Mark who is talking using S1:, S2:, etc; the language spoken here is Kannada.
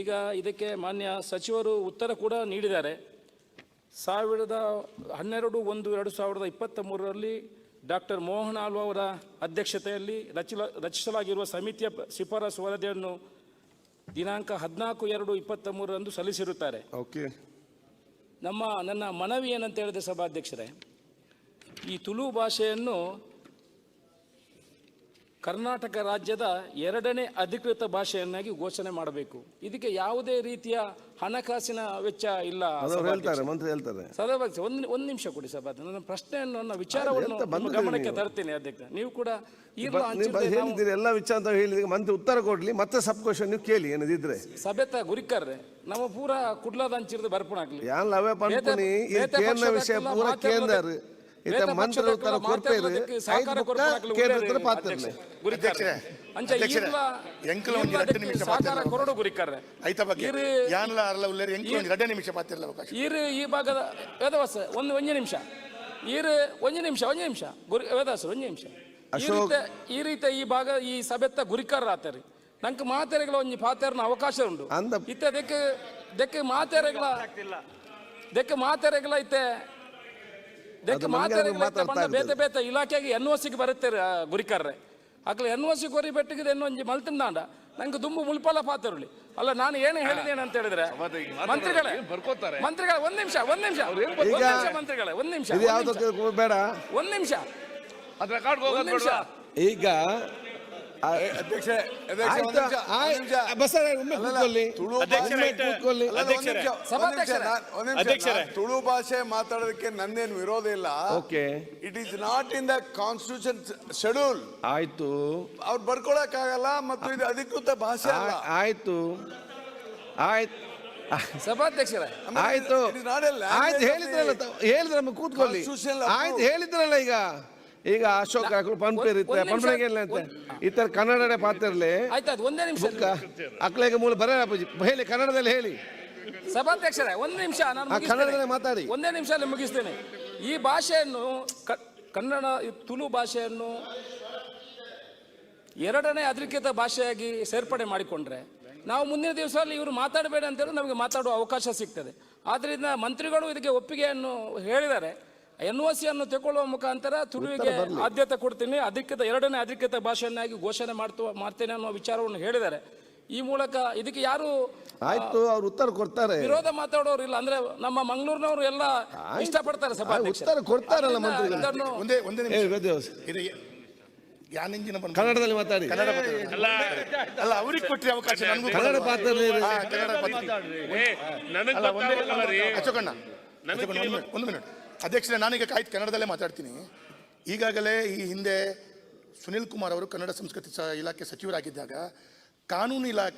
S1: ಈಗ ಇದಕ್ಕೆ ಮಾನ್ಯ ಸಚಿವರು ಉತ್ತರ ಕೂಡ ನೀಡಿದ್ದಾರೆ. 12/1/2023 ಡಾಕ್ಟರ್ ಮೋಹನ್ ಆಳ್ವ ಅವರ ಅಧ್ಯಕ್ಷತೆಯಲ್ಲಿ ರಚಿಸಲಾಗಿರುವ ಸಮಿತಿಯ ಶಿಫಾರಸು ವರದಿಯನ್ನು ದಿನಾಂಕ 14/2/23 ಸಲ್ಲಿಸಿರುತ್ತಾರೆ.
S2: ಓಕೆ.
S1: ನನ್ನ ಮನವಿ ಏನಂತ ಹೇಳಿದೆ ಸಭಾಧ್ಯಕ್ಷರೇ, ಈ ತುಳು ಭಾಷೆಯನ್ನು ಕರ್ನಾಟಕ ರಾಜ್ಯದ 2ನೇ ಅಧಿಕೃತ ಭಾಷೆಯನ್ನಾಗಿ ಘೋಷಣೆ ಮಾಡಬೇಕು. ಇದಕ್ಕೆ ಯಾವುದೇ ರೀತಿಯ ಹಣಕಾಸಿನ ವೆಚ್ಚ ಇಲ್ಲ.
S2: ಮಂತ್ರಿ ಹೇಳ್ತಾರೆ.
S1: ಸಭಾಧ್ಯಕ್ಷ ಒಂದು ನಿಮಿಷ ಕೊಡಿ ಸಭಾಧ್ಯಕ್ಷ, ನನ್ನ ಪ್ರಶ್ನೆಯನ್ನು ನನ್ನ ವಿಚಾರವನ್ನು ಗಮನಕ್ಕೆ ತರ್ತೀನಿ ಅಧ್ಯಕ್ಷ. ನೀವು ಕೂಡ
S2: ಎಲ್ಲ ವಿಚಾರ ಅಂತ ಹೇಳಿದ್ರೆ ಮಂತ್ರಿ ಉತ್ತರ ಕೊಡ್ಲಿ, ಮತ್ತೆ ಸಬ್ ಕ್ವಶನ್ ನೀವು ಕೇಳಿ ಏನಿದ್ರೆ
S1: ಸಭೆತ ಗುರಿಕರ್ರೆ ನಮ್ಮ ಪೂರ ಕುಡ್ಲದ ಹಂಚಿರ್ದು ಬರ್ಪುಣಾಗ್ಲಿ
S2: ಯಾನ್ ಲವೆ ಪಂಪನಿ ಈ ಕೇಂದ್ರ ವಿಷಯ ಪೂರ ಕೇಂದ್ರ ಇತ ಮಂತ್ರ ಉತ್ತರ ಕೊರ್ಪೇರು ಕೇಂದ್ರ ಪಾತ್ರನೆ
S3: ಅಧ್ಯಕ್ಷರೇ ಎಂಕಲ ಒಂದು 2 ನಿಮಿಷ
S1: ಸಾಕಾರ ಕೊರಡು ಗುರಿಕರ್ರೆ
S3: ಐತ ಬಗ್ಗೆ ಯಾನ್ಲ ಅರ್ಲ ಉಲ್ಲೇರಿ ಎಂಕಲ ಒಂದು 2 ನಿಮಿಷ ಪಾತ್ರಲ್ಲ ಅವಕಾಶ
S1: ಈ ಭಾಗದ ವೇದವಾಸ ಒಂದು ನಿಮಿಷ ಒಂದು ನಿಮಿಷ ವೇದವಾಸ 1 ನಿಮಿಷ ಈ ರೀತಿ ಈ ಭಾಗ ಈ ಸಭೆತ್ತ ಗುರಿಕರ್ರ ಆತರಿ ನಂಗೆ ಮಾತೆರೆಗಳ ಒಂದು ಪಾತ್ರನ ಅವಕಾಶ ಉಂಟು ಇತ್ತೆ ದೆಕ್ಕೆ ಮಾತೆರೆಗಳ ಇತ್ತೆ ಬೇತೆ ಇಲಾಖೆಗೆ ಎನ್ಒಸಿಗೆ ಬರುತ್ತೆ ಗುರಿಕರ್ರೆ ಅಕ್ಲ ಎನ್ಒಸಿ ಕೊರಿ ಬೆಟ್ಟಿಗೆ ಎನ್ನೊಂಜಿ ಮಲ್ತಿಂದಾಂಡ ನಂಗೆ ದುಂಬು ಮುಲ್ಪಲ್ಲ ಪಾತ್ರಲಿ ಅಲ್ಲ. ನಾನು ಏನು ಹೇಳಿದ್ದೇನೆ ಅಂತ ಹೇಳಿದ್ರೆ ಮಂತ್ರಿಗಳೇ ಒಂದ್ ನಿಮಿಷ
S2: ಬೇಡ ಈಗ
S4: ತುಳು ಭಾಷೆ ಮಾತಾಡೋದಕ್ಕೆ ನಂದೇನು ವಿರೋಧ ಇಲ್ಲ. It is not in the constitution schedule.
S2: ಆಯ್ತು,
S4: ಅವ್ರು ಬರ್ಕೊಳಕ್ ಆಗಲ್ಲ ಮತ್ತು ಇದು ಅಧಿಕೃತ ಭಾಷೆ ಅಲ್ಲ.
S2: ಆಯ್ತು
S1: ಸಭಾಧ್ಯಕ್ಷರೇ
S2: ಆಯ್ತು ಹೇಳಿದ್ರಲ್ಲ ಕೂತ್ಕೊಳ್ಳಿ. ಆಯ್ತು ಹೇಳಿದ್ರಲ್ಲ ಈಗ ಅಶೋಕ್ ಪಂಪೇರ್ ಇತ್ತೆ ಪಂಪನೆಗೆ ಅಂತ ಇತರ ಕನ್ನಡ ಪಾತ್ರಲೆ
S1: ಒಂದೇ ನಿಮಿಷ
S2: ಅಕ್ಲೆಗೆ ಮೂಲ ಬರ ಹೇಳಿ ಕನ್ನಡದಲ್ಲಿ ಹೇಳಿ.
S1: ಸಭಾಧ್ಯಕ್ಷರೇ ಒಂದು ನಿಮಿಷ
S2: ಕನ್ನಡದಲ್ಲಿ ಮಾತಾಡಿ.
S1: ಒಂದೇ ನಿಮಿಷದಲ್ಲಿ ಮುಗಿಸ್ತೇನೆ. ಈ ಭಾಷೆಯನ್ನು ಕನ್ನಡ ತುಳು ಭಾಷೆಯನ್ನು 2ನೇ ಅಧಿಕೃತ ಭಾಷೆಯಾಗಿ ಸೇರ್ಪಡೆ ಮಾಡಿಕೊಂಡ್ರೆ ನಾವು ಮುಂದಿನ ದಿವಸದಲ್ಲಿ ಇವರು ಮಾತಾಡಬೇಡ ಅಂತೇಳಿ ನಮಗೆ ಮಾತಾಡುವ ಅವಕಾಶ ಸಿಗ್ತದೆ. ಆದ್ದರಿಂದ ಮಂತ್ರಿಗಳು ಇದಕ್ಕೆ ಒಪ್ಪಿಗೆಯನ್ನು ಹೇಳಿದ್ದಾರೆ. ಎನ್ಒಸಿ ಅನ್ನು ತಗೊಳ್ಳುವ ಮುಖಾಂತರ ತುಳುವಿಗೆ ಆದ್ಯತೆ ಕೊಡ್ತೀನಿ, 2ನೇ ಅಧಿಕೃತ ಭಾಷೆಯನ್ನಾಗಿ ಘೋಷಣೆ ಮಾಡ್ತೇನೆ ಅನ್ನುವ ವಿಚಾರವನ್ನು ಹೇಳಿದ್ದಾರೆ. ಈ ಮೂಲಕ ಇದಕ್ಕೆ ಯಾರು
S2: ಆಯ್ತು ಅವ್ರು ಉತ್ತರ ಕೊಡ್ತಾರೆ,
S1: ವಿರೋಧ ಮಾತಾಡೋರು ಇಲ್ಲ. ಅಂದ್ರೆ ನಮ್ಮ ಮಂಗಳೂರಿನವರು ಎಲ್ಲ ಇಷ್ಟಪಡ್ತಾರೆ
S2: ಉತ್ತರ ಕೊಡ್ತಾರಲ್ಲ ಮಂತ್ರಿಗಳು. ಕನ್ನಡದಲ್ಲಿ ಮಾತಾಡಿ.
S3: ಅಲ್ಲ ಅವ್ರಿಗೆ ಕೊಟ್ಟರೆ ಅವಕಾಶ
S2: ಕನ್ನಡ ಪಾತ್ರ
S3: ಒಂದು ಮಿನಿಟ್ ಅಧ್ಯಕ್ಷರೇ, ನಾನೀಗ ಕನ್ನಡದಲ್ಲೇ ಮಾತಾಡ್ತೀನಿ. ಈಗಾಗಲೇ ಈ ಹಿಂದೆ ಸುನಿಲ್ ಕುಮಾರ್ ಅವರು ಕನ್ನಡ ಸಂಸ್ಕೃತಿ ಇಲಾಖೆ ಸಚಿವರಾಗಿದ್ದಾಗ ಕಾನೂನು ಇಲಾಖೆ